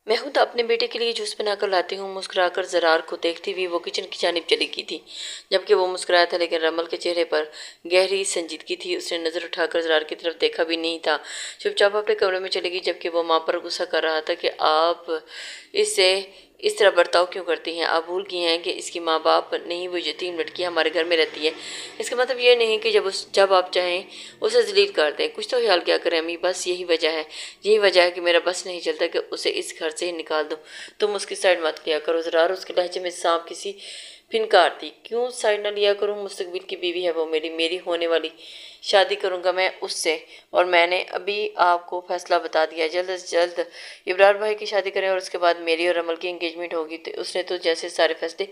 महूद अपने बेटे के लिए जूस बनाकर लाती हूँ। मुस्कुराकर ज़रार को देखती हुई वो किचन की जानिब चली गई थी। जबकि वो मुस्कुराया था, लेकिन रमल के चेहरे पर गहरी संजीदगी थी। उसने नज़र उठाकर ज़रार की तरफ देखा भी नहीं था। चुपचाप अपने कमरे में चली गई, जबकि वो माँ पर गुस्सा कर रहा था कि आप इससे इस तरह बर्ताव क्यों करती हैं। आप भूल गई हैं कि इसकी माँ बाप नहीं, वो यतीम लड़की हमारे घर में रहती है। इसका मतलब ये नहीं कि जब आप चाहें उसे जलील कर दें। कुछ तो ख्याल क्या करें अम्मी, बस यही वजह है कि मेरा बस नहीं चलता कि उसे इस घर से ही निकाल दूं। तुम उसकी साइड मत लिया करो। ज़रार उसके लहजे में सांप किसी फिनकार थी। क्यों साइड न लिया करूं? मुस्तकबिल की बीवी है वो मेरी होने वाली। शादी करूंगा मैं उससे, और मैंने अभी आपको फैसला बता दिया। जल्द से जल्द इब्रार भाई की शादी करें और उसके बाद मेरी और अमल की एंगेजमेंट होगी। तो उसने तो जैसे सारे फैसले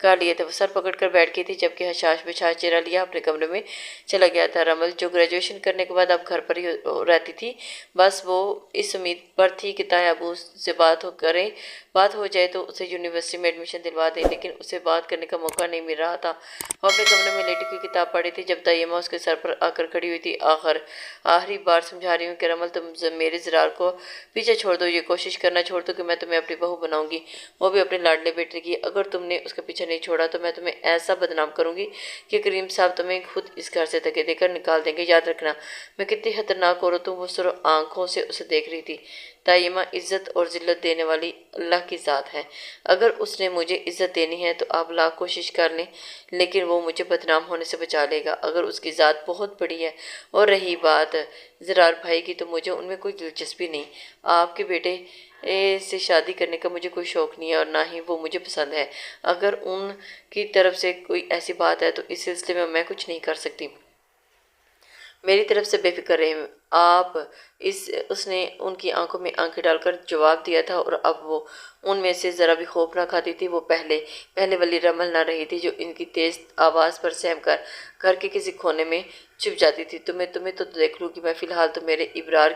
कर लिए थे। वो सर पकड़ कर बैठ गई थी, जबकि हशाश बेशाश चेहरा लिया अपने कमरे में चला गया था। रमल जो ग्रेजुएशन करने के बाद अब घर पर ही रहती थी, बस वो इस उम्मीद पर थी कि ताया अबू से बात हो जाए तो उसे यूनिवर्सिटी में एडमिशन दिलवा दें, लेकिन उसे बात करने का मौका नहीं मिल रहा था। वो अपने कमरे में लेटी हुई किताब पढ़ी थी जब तायम्मा उसके सर पर आकर खड़ी हुई थी। आखिरी बार समझा रही हूँ कि रमल, तुम मेरे ज़रार को पीछे छोड़ दो। ये कोशिश करना छोड़ दो कि मैं तुम्हें अपनी बहू बनाऊंगी, वो भी अपने लाडले बेटे की। अगर तुमने उसका पीछा नहीं छोड़ा तो मैं तुम्हें ऐसा बदनाम करूंगी कि करीम साहब तुम्हें खुद इस घर से धक्के देकर निकाल देंगे। याद रखना मैं कितनी खतरनाक औरत हूँ। वो सिर्फ आंखों से उसे देख रही थी। तायम्मा इज्जत और जिल्लत देने वाली अल्लाह की ज़ात है। अगर उसने मुझे इज्जत देनी है तो आप लाख कोशिश कर लें, लेकिन वो मुझे बदनाम होने से बचा लेगा। अगर उसकी ज़ात बहुत बड़ी है। और रही बात ज़रार भाई की, तो मुझे उनमें कोई दिलचस्पी नहीं। आपके बेटे से शादी करने का मुझे कोई शौक़ नहीं है, और ना ही वो मुझे पसंद है। अगर उनकी तरफ से कोई ऐसी बात है तो इस सिलसिले में मैं कुछ नहीं कर सकती। मेरी तरफ से बेफिक्र रहे आप। इस उसने उनकी आंखों में आंखें डालकर जवाब दिया था, और अब वो उनमें से ज़रा भी खौफ ना खाती थी। वो पहले वाली रमल ना रही थी जो इनकी तेज़ आवाज़ पर सहम कर घर के किसी कोने में छुप जाती थी। तुम्हें तो देख लूँगी मैं। फ़िलहाल तो मेरे इब्रार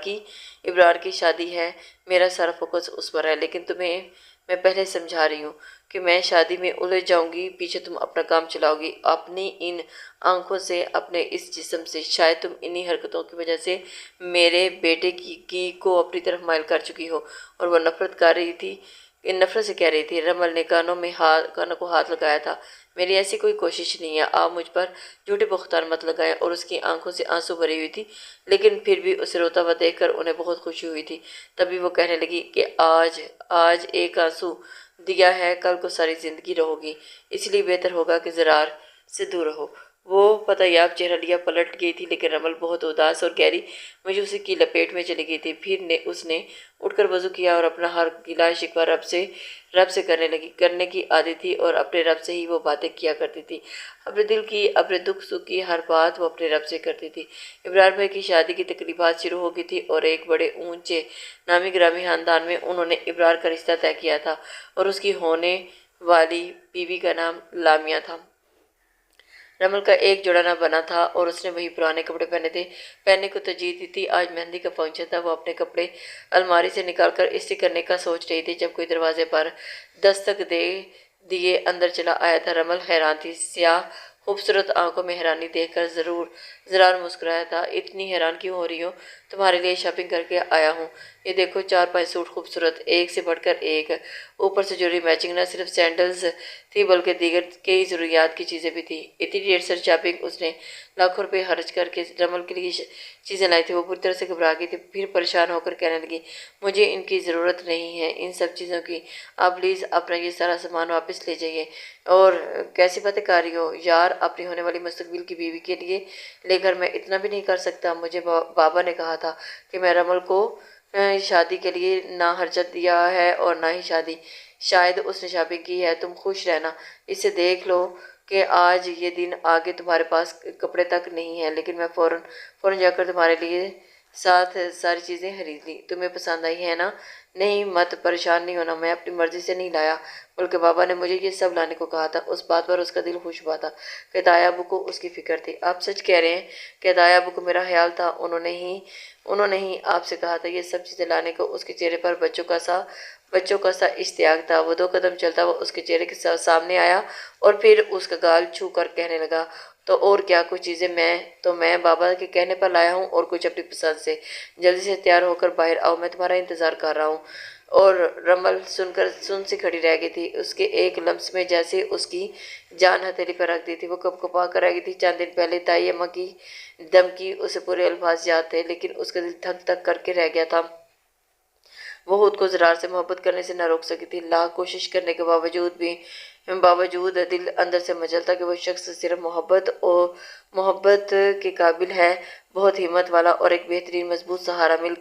की शादी है, मेरा सारा फोकस उस पर है। लेकिन तुम्हें मैं पहले समझा रही हूँ कि मैं शादी में उलझ जाऊंगी, पीछे तुम अपना काम चलाओगी अपनी इन आंखों से, अपने इस जिस्म से। शायद तुम इन्हीं हरकतों की वजह से मेरे बेटे की को अपनी तरफ माइल कर चुकी हो। और वह नफरत से कह रही थी। रमल ने कानों को हाथ लगाया था। मेरी ऐसी कोई कोशिश नहीं है, आप मुझ पर झूठे बख्तार मत लगाएं। और उसकी आंखों से आंसू भरी हुई थी, लेकिन फिर भी उसे रोता हुआ देखकर उन्हें बहुत खुशी हुई थी। तभी वो कहने लगी कि आज एक आंसू दिया है, कल को सारी जिंदगी रहोगी, इसलिए बेहतर होगा कि ज़रार से दूर रहो। वो पतायाब चेहरा लिया पलट गई थी, लेकिन रमल बहुत उदास और गहरी मायूसी की लपेट में चली गई थी। फिर उसने उठकर वजू किया और अपना हर गिला शिकवा रब से करने की आदत थी, और अपने रब से ही वो बातें किया करती थी। अपने दिल की, अपने दुख सुख की हर बात वो अपने रब से करती थी। इब्रार भाई की शादी की तकरीबात शुरू हो गई थी, और एक बड़े ऊंचे नामी ग्रामी खानदान में उन्होंने इब्रार का रिश्ता तय किया था, और उसकी होने वाली बीवी का नाम लामिया था। रमल का एक जोड़ा ना बना था, और उसने वही पुराने कपड़े पहनने को तरजीह दी थी। आज मेहंदी का फंक्शन था। वो अपने कपड़े अलमारी से निकालकर इस्त्री करने का सोच रही थी जब कोई दरवाजे पर दस्तक दे दिए अंदर चला आया था। रमल हैरान थी। स्याह खूबसूरत आंखों में हैरानी देखकर ज़रार मुस्कुराया था। इतनी हैरान क्यों हो रही हो? तुम्हारे लिए शॉपिंग करके आया हूँ। ये देखो 4-5 सूट खूबसूरत, एक से बढ़कर एक। ऊपर से जरूरी मैचिंग। न सिर्फ सैंडल्स थी बल्कि दीगर कई ज़रूरियात की चीज़ें भी थी। इतनी ढेर सारी शॉपिंग उसने लाखों रुपए खर्च करके रमल के लिए चीज़ें लाई थी। वो पूरी तरह से घबरा गई थी। फिर परेशान होकर कहने लगी, मुझे इनकी ज़रूरत नहीं है, इन सब चीज़ों की। आप प्लीज़ अपना ये सारा सामान वापस ले जाइए। और कैसी बातें कर रही हो यार, अपनी होने वाली मुस्तकबिल की बीवी के लिए लेकर मैं इतना भी नहीं कर सकता। मुझे बाबा ने कहा था कि मैं रमल को शादी के लिए ना हरकत दिया है और ना ही शादी। शायद उसने शॉपिंग की है। तुम खुश रहना। इसे देख लो कि आज ये दिन आगे तुम्हारे पास कपड़े तक नहीं है, लेकिन मैं फ़ौरन जाकर तुम्हारे लिए साथ सारी चीज़ें खरीद ली। तुम्हें पसंद आई है ना? नहीं, मत परेशान नहीं होना, मैं अपनी मर्जी से नहीं लाया, बल्कि बाबा ने मुझे ये सब लाने को कहा था। उस बात पर उसका दिल खुश हुआ था कि दाया अबू को उसकी फिक्र थी। आप सच कह रहे हैं कि दाया अबू को मेरा ख्याल था? उन्होंने ही आपसे कहा था ये सब चीज़ें लाने को? उसके चेहरे पर बच्चों का सा इश्तियाक था। वो 2 कदम चलता हुआ उसके चेहरे के सामने आया, और फिर उसका गाल छू कर कहने लगा, तो और क्या, कुछ चीज़ें मैं बाबा के कहने पर लाया हूँ, और कुछ अपनी पसंद से। जल्दी से तैयार होकर बाहर आओ, मैं तुम्हारा इंतज़ार कर रहा हूँ। اور رمل سن سے کھڑی رہ گئی تھی۔ اس کے ایک لمس میں جیسے اس کی جان ہتھیلی پر رکھ دی تھی۔ وہ کپا کر رہ گئی تھی۔ چند دن پہلے تائی اماں کی دھمکی اسے پورے الفاظ یاد تھے، لیکن اس کا دل تھک تھک کر کے رہ گیا تھا۔ وہ خود کو زرار سے محبت کرنے سے نہ روک سکی تھی۔ لاکھ کوشش کرنے کے باوجود دل اندر سے مچلتا کہ وہ شخص صرف محبت کے قابل ہے، بہت ہمت والا اور ایک بہترین مضبوط سہارا مل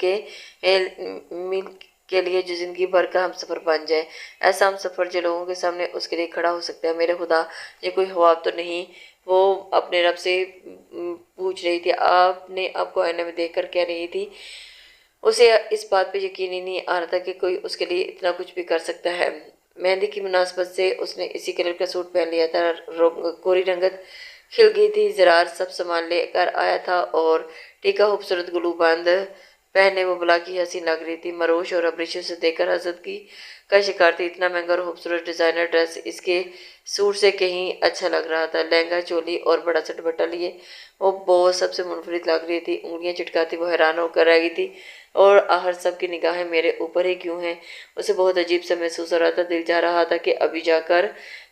کے لیے جو زندگی بھر کا ہم سفر بن جائے۔ ایسا ہم سفر جو لوگوں کے سامنے اس کے لیے کھڑا ہو سکتا ہے۔ میرے خدا، یہ کوئی خواب تو نہیں؟ وہ اپنے رب سے پوچھ رہی تھی۔ آپ کو آئینے میں دیکھ کر کہہ رہی تھی۔ اسے اس بات پہ یقین ہی نہیں آ رہا تھا کہ کوئی اس کے لیے اتنا کچھ بھی کر سکتا ہے۔ مہندی کی مناسبت سے اس نے اسی کلر کا سوٹ پہن لیا تھا۔ گوری رنگت کھل گئی تھی۔ زرار سب سامان لے کر آیا تھا اور ٹیکا خوبصورت گلو بند پہنے وہ بلا کی حسین لگ رہی تھی۔ مروش اور ابریشو سے دیکھ کر حسد کا شکار تھی۔ اتنا مہنگا اور خوبصورت ڈیزائنر ڈریس اس کے سوٹ سے کہیں اچھا لگ رہا تھا۔ لہنگا، چولی اور بڑا سا دوپٹہ لیے وہ بہت سب سے منفرد لگ رہی تھی۔ انگلیاں چٹکاتی وہ حیران ہو کر رہ گئی تھی، اور آخر سب کی نگاہیں میرے اوپر ہی کیوں ہیں؟ اسے بہت عجیب سا محسوس ہو رہا تھا۔ دل چاہ رہا تھا کہ ابھی جا کر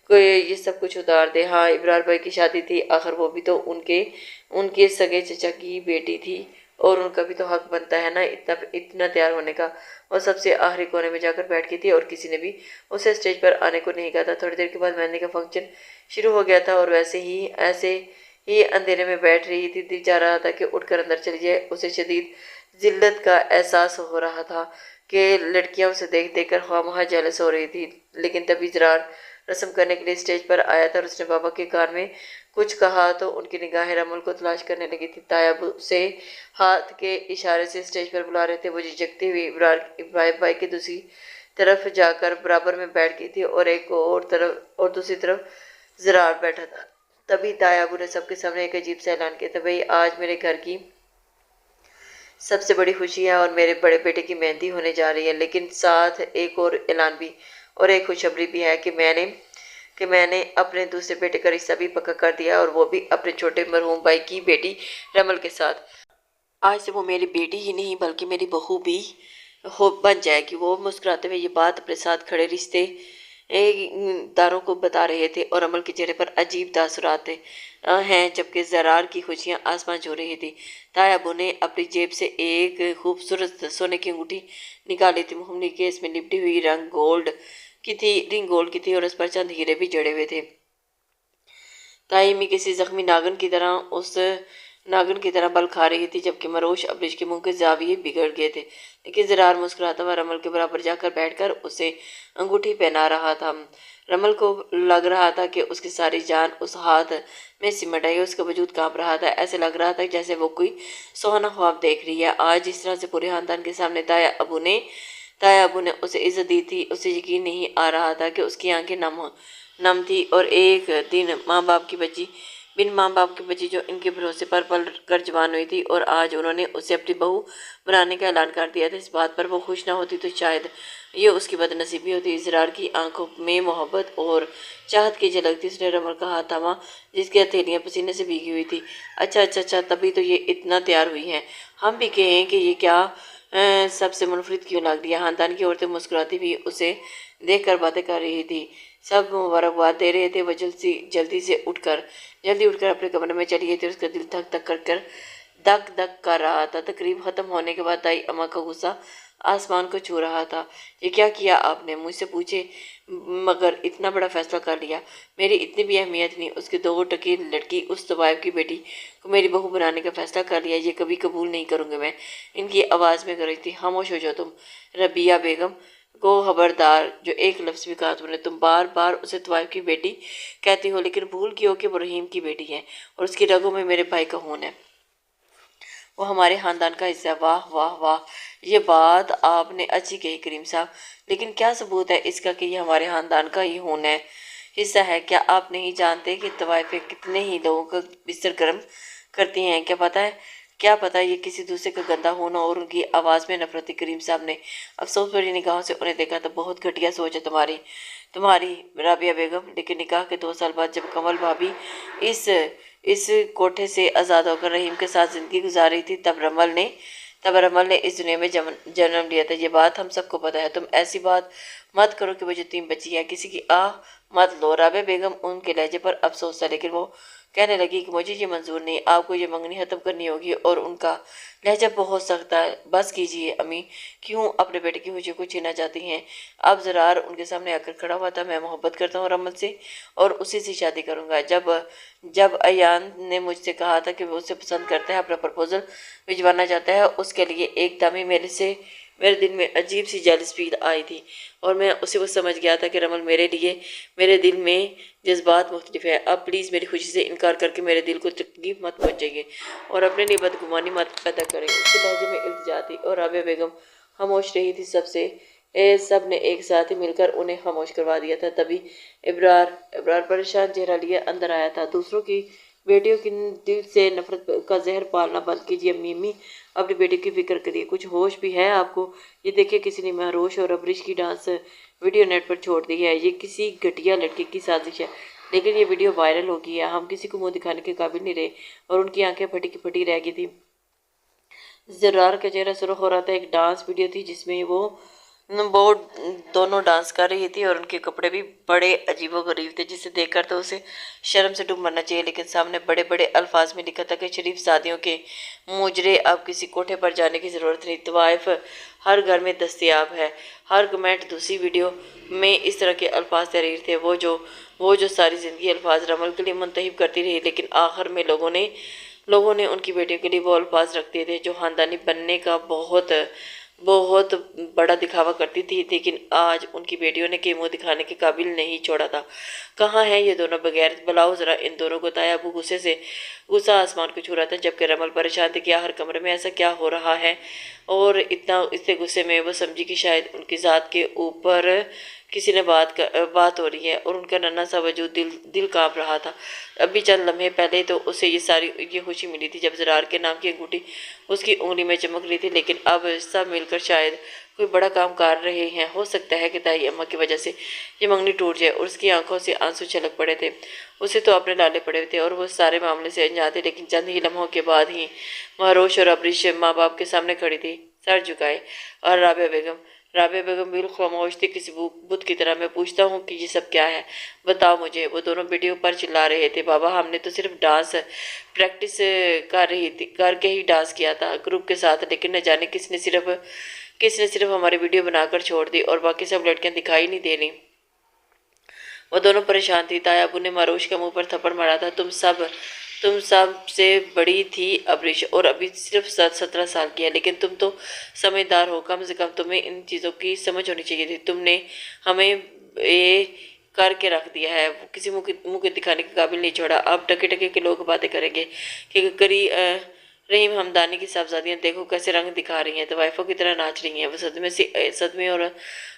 کوئی یہ سب کچھ اتار دے۔ ہاں، ابرار بھائی کی شادی تھی، آخر وہ بھی تو ان کے سگے چچا کی بیٹی تھی، اور ان کا بھی تو حق بنتا ہے نا اتنا تیار ہونے کا۔ وہ سب سے آخری کونے میں جا کر بیٹھ گئی تھی، اور کسی نے بھی اسے اسٹیج پر آنے کو نہیں کہا تھا۔ تھوڑی دیر کے بعد مہندی کا فنکشن شروع ہو گیا تھا، اور ایسے ہی اندھیرے میں بیٹھ رہی تھی۔ دل چاہ رہا تھا کہ اٹھ کر اندر چلی جائے۔ اسے شدید ذلت کا احساس ہو رہا تھا کہ لڑکیاں اسے دیکھ دیکھ کر خواہ جیلس ہو رہی تھی۔ لیکن تبھی زرار رسم کرنے کے لیے اسٹیج پر آیا تھا، اور اس نے بابا کے کان میں کچھ کہا تو ان کی نگاہیں رمل کو تلاش کرنے لگی تھی۔ تایا ابو اسے ہاتھ کے اشارے سے اسٹیج پر بلا رہے تھے۔ وہ جھجکتے ہوئے ابراہیم بھائی کی دوسری طرف جا کر برابر میں بیٹھ گئی تھی، اور دوسری طرف زرار بیٹھا تھا۔ تبھی تایا ابو نے سب کے سامنے ایک عجیب سا اعلان کیا تھا۔ بھئی، آج میرے گھر کی سب سے بڑی خوشی ہے، اور میرے بڑے بیٹے کی مہندی ہونے جا رہی ہے، لیکن ساتھ ایک اور اعلان بھی اور ایک خوشخبری بھی ہے کہ میں نے اپنے دوسرے بیٹے کا رشتہ بھی پکا کر دیا، اور وہ بھی اپنے چھوٹے مرحوم بھائی کی بیٹی رمل کے ساتھ۔ آج سے وہ میری بیٹی ہی نہیں بلکہ میری بہو بھی بن جائے گی۔ وہ مسکراتے ہوئے یہ بات اپنے ساتھ کھڑے رشتے داروں کو بتا رہے تھے، اور رمل کے چہرے پر عجیب تاثرات ہیں، جبکہ زرار کی خوشیاں آسمان چھو رہی تھی۔ تایا ابو نے اپنی جیب سے ایک خوبصورت سونے کی انگوٹھی نکالی تھی۔ معمولی کیس میں لپٹی ہوئی رنگ گولڈ کی تھی، اور اس پر چند ہیرے بھی جڑے ہوئے تھے۔ تائی امی کسی زخمی ناگن کی طرح بل کھا رہی تھی، جبکہ مروش ابریش کے منہ کے زاویے بگڑ گئے تھے۔ لیکن زرار مسکراتا ہوا رمل کے برابر جا کر بیٹھ کر اسے انگوٹھی پہنا رہا تھا۔ رمل کو لگ رہا تھا کہ اس کی ساری جان اس ہاتھ میں سمٹ آئی۔ اس کا وجود کانپ رہا تھا، ایسے لگ رہا تھا جیسے وہ کوئی سہانا خواب دیکھ رہی ہے۔ آج اس طرح سے پورے خاندان کے سامنے تایا ابو نے اسے عزت دی تھی۔ اسے یقین نہیں آ رہا تھا کہ اس کی آنکھیں نم تھی، اور ایک دن بن ماں باپ کی بچی جو ان کے بھروسے پر پل کر جوان ہوئی تھی، اور آج انہوں نے اسے اپنی بہو بنانے کا اعلان کر دیا تھا۔ اس بات پر وہ خوش نہ ہوتی تو شاید یہ اس کی بد نصیبی ہوتی۔ زرار کی آنکھوں میں محبت اور چاہت کی جھلک تھی۔ اس نے رمل کا ہاتھ تھاما، جس کی ہتھیلیاں پسینے سے بھیگی ہوئی تھی۔ اچھا، تبھی تو یہ اتنا تیار ہوئی ہیں۔ ہم بھی کہیں کہ یہ کیا سب سے منفرد کیوں لگ رہی ہے؟ خاندان کی عورتیں مسکراتی ہوئی اسے دیکھ کر باتیں کر رہی تھی۔ سب مبارکباد دے رہے تھے۔ وہ جلدی اٹھ کر اپنے کمرے میں چلی گئی تھی۔ اس کا دل دھک کر رہا تھا۔ تقریب ختم ہونے کے بعد تائی اماں کا غصہ آسمان کو چھو رہا تھا۔ یہ کیا کیا آپ نے؟ مجھ سے پوچھے مگر اتنا بڑا فیصلہ کر لیا۔ میری اتنی بھی اہمیت نہیں۔ اس کی 2 ٹکی لڑکی اس طوائف کی بیٹی کو میری بہو بنانے کا فیصلہ کر لیا، یہ کبھی قبول نہیں کروں گی میں۔ ان کی آواز میں گرج تھی۔ خاموش ہو جاؤ تم، ربیہ بیگم کو خبردار، جو ایک لفظ بھی کہا تم نے۔ تم بار بار اسے طوائف کی بیٹی کہتی ہو، لیکن بھول گئی ہو کہ وہ رحیم کی بیٹی ہے، اور اس کی رگوں میں میرے بھائی کا خون ہے۔ وہ ہمارے خاندان کا حصہ ہے۔ واہ واہ واہ، یہ بات آپ نے اچھی کہی کریم صاحب، لیکن کیا ثبوت ہے اس کا کہ یہ ہمارے خاندان کا ہی خون ہے، حصہ ہے؟ کیا آپ نہیں جانتے کہ طوائفیں کتنے ہی لوگوں کا بستر گرم کرتی ہیں؟ کیا پتہ یہ کسی دوسرے کا گندا خون ہو؟ اور ان کی آواز میں نفرت تھی۔ کریم صاحب نے افسوس بھری نگاہوں سے انہیں دیکھا تھا۔ بہت گھٹیا سوچ ہے تمہاری رابعہ بیگم، لیکن نکاح کے 2 سال بعد جب کمل بھابی اس کوٹھے سے آزاد ہو کر رحیم کے ساتھ زندگی گزار رہی تھی، تب رمل نے तब रमल ने इस दुनिया में जन्म लिया था। ये बात हम सबको पता है। तुम ऐसी बात मत करो कि वो जो 3 बच्ची है किसी की आह मत लो। राबिया बेगम उनके लहजे पर अफसोस था, लेकिन वो कहने लगी कि मुझे ये मंजूर नहीं, आपको ये मंगनी खत्म करनी होगी। और उनका लहजा बहुत सख्त था। बस कीजिए अम्मी, क्यों अपने बेटे की खुशी को छीनना चाहती हैं? अब ज़रार उनके सामने आकर खड़ा हुआ था। मैं मोहब्बत करता हूँ रमल से और उसी से शादी करूँगा। जब जब अयान ने मुझसे कहा था कि वो उसे पसंद करता है, अपना प्रपोजल भिजवाना चाहता है, उसके लिए एकदम ही मेरे दिल में अजीब सी जेलस फील आई थी और मैं उसी वक्त समझ गया था कि रमल मेरे लिए, मेरे दिल में जज्बात मुख्तलिफ है। अब प्लीज़ मेरी खुशी से इनकार करके मेरे दिल को तकलीफ मत पहुँचाइए और अपने लिए बदगुमानी मत पैदा करें। उसके लहजे में इल्तिजा थी और राबिया बेगम खामोश रही थी। सब ने एक साथ ही मिलकर उन्हें खामोश करवा दिया था। तभी इब्रार परेशान चेहरा लिए अंदर आया था। दूसरों की बेटियों की दिल से नफरत का जहर पालना बंद कीजिए अम्मी, अपनी बेटी की फिक्र करिए, कुछ होश भी है आपको? ये देखिए किसी ने महरोश और अबरिश की डांस वीडियो नेट पर छोड़ दी है। ये किसी घटिया लड़के की साजिश है, लेकिन ये वीडियो वायरल हो गई है। हम किसी को मुंह दिखाने के काबिल नहीं रहे और उनकी आंखें फटी की फटी रह गई थी। जरार का चेहरा सुर्ख हो रहा था। एक डांस वीडियो थी जिसमें वो दोनों डांस कर रही थी और उनके कपड़े भी बड़े अजीबोगरीब थे, जिसे देखकर तो उसे शर्म से डूब मरना चाहिए। लेकिन सामने बड़े बड़े अल्फाज में लिखा था कि शरीफ शादियों के मुजरे, अब किसी कोठे पर जाने की ज़रूरत नहीं, तवाइफ हर घर में दस्तयाब है। हर कमेंट दूसरी वीडियो में इस तरह के अल्फाज तहरीर थे, वो जो सारी ज़िंदगी अल्फाज रमल के लिए मुंतहिब करती रही। लेकिन आखिर में लोगों ने उनकी बेटियों के लिए वो अल्फाज रख दिए थे जो ख़ानदानी बनने का बहुत बहुत बड़ा दिखावा करती थी। लेकिन आज उनकी बेटियों ने के मुंह दिखाने के काबिल नहीं छोड़ा था। कहाँ हैं ये दोनों बगैर? बुलाओ ज़रा इन दोनों को। ताया अबू गुस्सा आसमान को छू रहा था, जबकि रमल परेशान थी कि हर कमरे में ऐसा क्या हो रहा है। और इतने गुस्से में वो समझी कि शायद उनकी ज़ात के ऊपर किसी ने बात हो रही है और उनका नन्हा सा वजूद दिल कांप रहा था। अभी चंद लम्हे पहले तो उसे ये खुशी मिली थी जब ज़रार के नाम की अंगूठी उसकी उंगली में चमक रही थी, लेकिन अब सब मिलकर शायद कोई बड़ा काम कर रहे हैं। हो सकता है कि ताई अम्मा की वजह से ये मंगनी टूट जाए। और उसकी आंखों से आंसू छलक पड़े थे। उसे तो अपने लाले पड़े थे और वो सारे मामले से अनजान थे। लेकिन चंद ही लम्हों के बाद ही महरोश और अबरिश माँ बाप के सामने खड़ी थी, सर झुकाए। और राबिया बेगम बिल्कुल खामोश थी, किसी बुत की तरह। मैं पूछता हूँ कि ये सब क्या है, बताओ मुझे। वो दोनों वीडियो पर चिल्ला रहे थे, बाबा हमने तो सिर्फ डांस प्रैक्टिस करके ही डांस किया था ग्रुप के साथ, लेकिन न जाने किसने सिर्फ हमारी वीडियो बनाकर छोड़ दी और बाकी सब लड़कियां दिखाई नहीं दे रही। वो दोनों परेशान थी। ताया अबू ने मारूश के मुंह पर थप्पड़ मारा था। तुम सब से बड़ी थी अबरिश और अभी सिर्फ 17 साल की है, लेकिन तुम तो समझदार हो, कम से कम तुम्हें इन चीज़ों की समझ होनी चाहिए थी। तुमने हमें ये करके रख दिया है, किसी मुंह के दिखाने के काबिल नहीं छोड़ा। अब टके टके के लोग बातें करेंगे कि रहीम हमदानी की साहबजादियाँ देखो कैसे रंग दिखा रही हैं, तवाइफों की तरह नाच रही हैं। वो सदमे और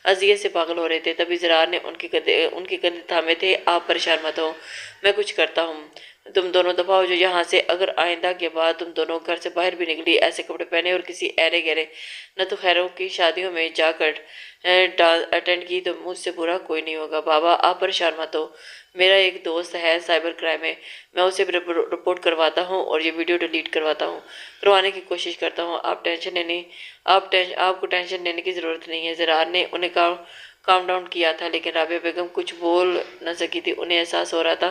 अजियत से पागल हो रहे थे। तभी ज़रार ने उनके कंधे थामे थे। आप परेशान मत हो, मैं कुछ करता हूँ। तुम दोनों दफा हो जो यहाँ से। अगर आइंदा के बाद तुम दोनों घर से बाहर भी निकली ऐसे कपड़े पहने और किसी ऐरे गहरे न तो खैरों की शादियों में जाकर अटेंड की तो मुझसे बुरा कोई नहीं होगा। बाबा आप परेशान मत हो, मेरा एक दोस्त है साइबर क्राइम में, मैं उसे रिपोर्ट करवाता हूँ और ये वीडियो डिलीट करवाने की कोशिश करता हूँ। आपको टेंशन लेने की ज़रूरत नहीं है। ज़रार ने उन्हें काम डाउन किया था, लेकिन राबिया बेगम कुछ बोल न सकी थी। उन्हें एहसास हो रहा था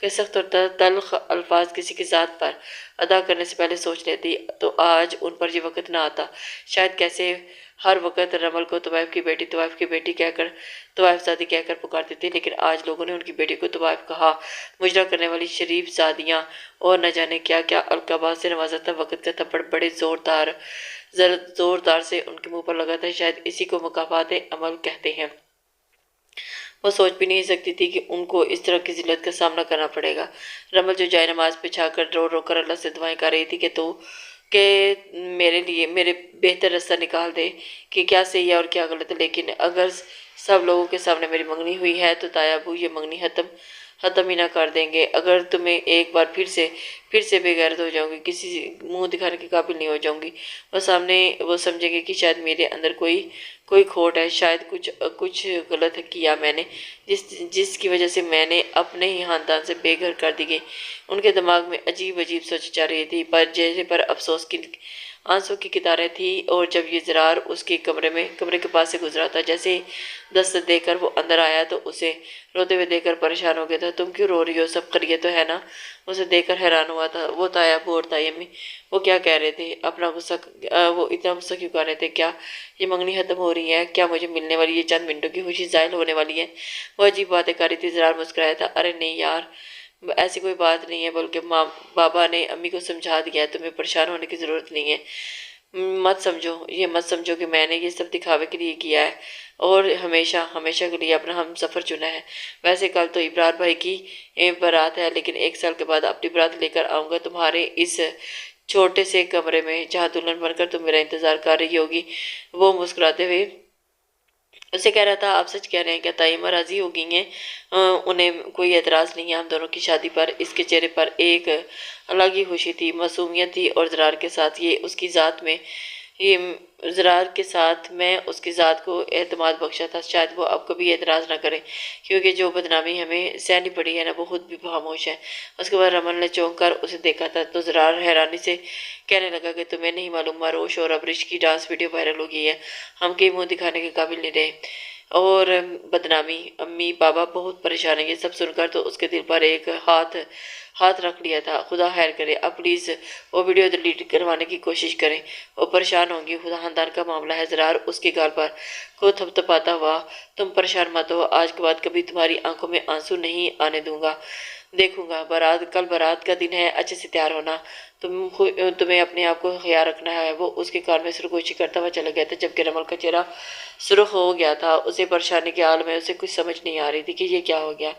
कि सख्त और तल्ख अल्फाज किसी की ज़ात पर अदा करने से पहले सोच लेती तो आज उन पर ये वक़्त ना आता। शायद कैसे हर वक़्त रमल को तवाइफ की बेटी कहकर तवाइफजादी कहकर पुकारती थी, लेकिन आज लोगों ने उनकी बेटी को तवाइफ कहा। मुजरा करने वाली शरीफ जादियाँ और न जाने क्या क्या अलकाबात से नवाजा था। वक़्त का थप्पड़ बड़े जोरदार से उनके मुंह पर लगा था। शायद इसी को मुकाफात अमल कहते हैं। वो सोच भी नहीं सकती थी कि उनको इस तरह की जिल्लत का सामना करना पड़ेगा। रमल जो जाए नमाज पे छाकर रो कर अल्लाह से दुआएं कर रही थी कि मेरे लिए मेरे बेहतर रास्ता निकाल दे कि क्या सही है और क्या गलत है। लेकिन अगर सब लोगों के सामने मेरी मंगनी हुई है तो ताया अबू ये मंगनी ख़त्म ही ना कर देंगे। अगर तुम्हें एक बार फिर से बेगैरत हो जाऊंगी, किसी मुंह दिखाने के काबिल नहीं हो जाऊंगी, वो समझेंगे कि शायद मेरे अंदर कोई खोट है, शायद कुछ गलत किया मैंने, जिसकी वजह से मैंने अपने ही खानदान से बेघर कर दी गई। उनके दिमाग में अजीब सोच जा रही थी, पर अफसोस आंसू की कितारें थी। और जब ये ज़रार उसके कमरे के पास से गुजरा था, जैसे ही दस्तक देकर वो अंदर आया तो उसे रोते हुए देखकर परेशान हो गया था। तुम क्यों रो रही हो, सब खैरियत तो है ना? उसे देखकर हैरान हुआ था। वो ताया और ताई अम्मी वो क्या कह रहे थे? वो इतना गुस्सा क्यों कर रहे थे? क्या ये मंगनी खत्म हो रही है? क्या मुझे मिलने वाली ये चंद मिनटों की खुशी ज़ायल होने वाली है? वो अजीब बातें कर रही थी। ज़रार मुस्कुराया था। अरे नहीं यार, ऐसी कोई बात नहीं है, बल्कि माँ बाबा ने अम्मी को समझा दिया है, तुम्हें परेशान होने की ज़रूरत नहीं है। मत समझो कि मैंने ये सब दिखावे के लिए किया है और हमेशा हमेशा के लिए अपना हम सफ़र चुना है। वैसे कल तो इब्रार भाई की बारात है, लेकिन 1 साल के बाद अपनी बारात लेकर आऊँगा तुम्हारे इस छोटे से कमरे में, जहाँ दुल्हन बनकर तुम मेरा इंतज़ार कर रही होगी। वो मुस्कुराते हुए उसे कह रहा था। आप सच कह रहे हैं क्या ताई अम्मा राज़ी हो गई हैं? उन्हें कोई एतराज़ नहीं है हम दोनों की शादी पर। इसके चेहरे पर एक अलग ही खुशी थी, मासूमियत थी। और ज़रार के साथ मैं उसकी ज़ात को एतमाद बख्शा था। शायद वो अब कभी एतराज़ ना करे, क्योंकि जो बदनामी हमें सहनी पड़ी है ना, वो खुद भी खामोश है। उसके बाद रमन ने चौंक कर उसे देखा था तो ज़रार हैरानी से कहने लगा कि तुम्हें नहीं मालूम, मारोश और अबरिश की डांस वीडियो वायरल हो गई है। हम कहीं मुँह दिखाने के काबिल नहीं रहे। और बदनामी, अम्मी बाबा बहुत परेशान है। ये सब सुनकर तो उसके दिल पर एक हाथ रख लिया था। खुदा खैर करे, अब प्लीज़ वो वीडियो डिलीट करवाने की कोशिश करें, वो परेशान होंगी। खुदा खानदान का मामला है। ज़रार उसके गाल पर को थपथपाता हुआ, तुम परेशान मत हो, आज के बाद कभी तुम्हारी आंखों में आंसू नहीं आने दूंगा। देखूंगा। कल बारात का दिन है, अच्छे से तैयार होना। तुम्हें अपने आप को ख्याल रखना है। वो उसके कान में सरगोशी करता हुआ चला गया था, जबकि रमल का चेहरा सुर्ख हो गया था। उसे परेशानी के हाल में उसे कुछ समझ नहीं आ रही थी कि ये क्या हो गया।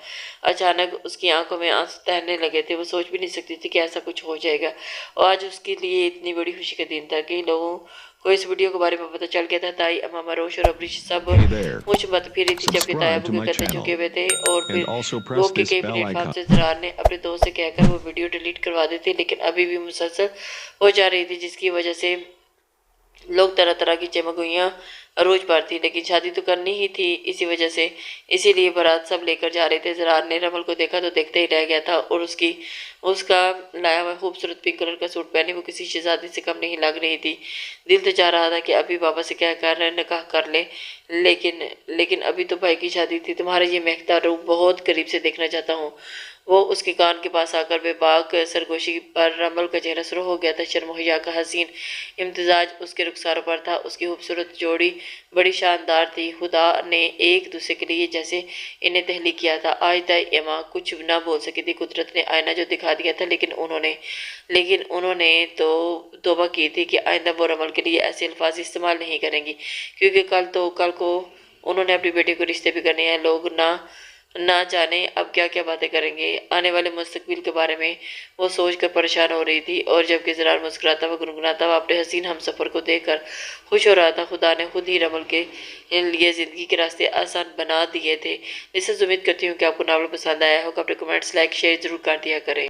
अचानक उसकी आंखों में आंसू तैरने लगे थे। वो सोच भी नहीं सकती थी कि ऐसा कुछ हो जाएगा। और आज उसके लिए इतनी बड़ी खुशी का दिन था। कई लोगों को इस वीडियो के बारे में पता चल गया था। ताई अम्मा मरोश और अबरीश सब Hey there. मुझ मत फिरी थी, जबकि ताया Subscribe to अबू के my कत्ते झुके channel हुए थे। और and फिर also वो press के this कई bell प्लेटफॉर्म icon. से ज़रार ने अपने दोस्त से कहकर वो वीडियो डिलीट करवा दी थी, लेकिन अभी भी मुसलसल हो जा रही थी, जिसकी वजह से लोग तरह तरह की चमगुइयाँ रोज पर थी। लेकिन शादी तो करनी ही थी, इसीलिए बारात सब लेकर जा रहे थे। ज़रार ने रमल को देखा तो देखते ही रह गया था। और उसका लाया हुआ खूबसूरत पिंक कलर का सूट पहने वो किसी शहजादी से कम नहीं लग रही थी। दिल तो चाह रहा था कि अभी बाबा से क्या कर निकाह कर ले, लेकिन अभी तो भाई की शादी थी। तुम्हारा ये महकता रूप बहुत करीब से देखना चाहता हूँ। वो उसके कान के पास आकर बेबाक सरगोशी पर रमल का चेहरा सुर्ख हो गया था। शर्म और हया का हसीन इम्तिजाज उसके रुखसारों पर था। उसकी खूबसूरत जोड़ी बड़ी शानदार थी। खुदा ने एक दूसरे के लिए जैसे इन्हें तहलीक किया था। आज तक एमा कुछ ना बोल सकी थी। कुदरत ने आईना जो दिखा दिया था, लेकिन उन्होंने तो तौबा की थी कि आइंदा वो रमल के लिए ऐसे अल्फाज इस्तेमाल नहीं करेंगी, क्योंकि कल को उन्होंने अपनी बेटी को रिश्ते भी करने हैं। लोग ना जाने अब क्या क्या बातें करेंगे आने वाले मुस्तकबिल के बारे में वो सोच कर परेशान हो रही थी। और जबकि ज़रार मुस्कुराता हुआ गुनगुनाता हुआ अपने हसीन हमसफ़र को देखकर खुश हो रहा था। खुदा ने खुद ही रमल के लिए ज़िंदगी के रास्ते आसान बना दिए थे। इससे उम्मीद करती हूँ कि आपको नावल पसंद आया होगा। अपने कमेंट्स लाइक शेयर ज़रूर कर दिया करें।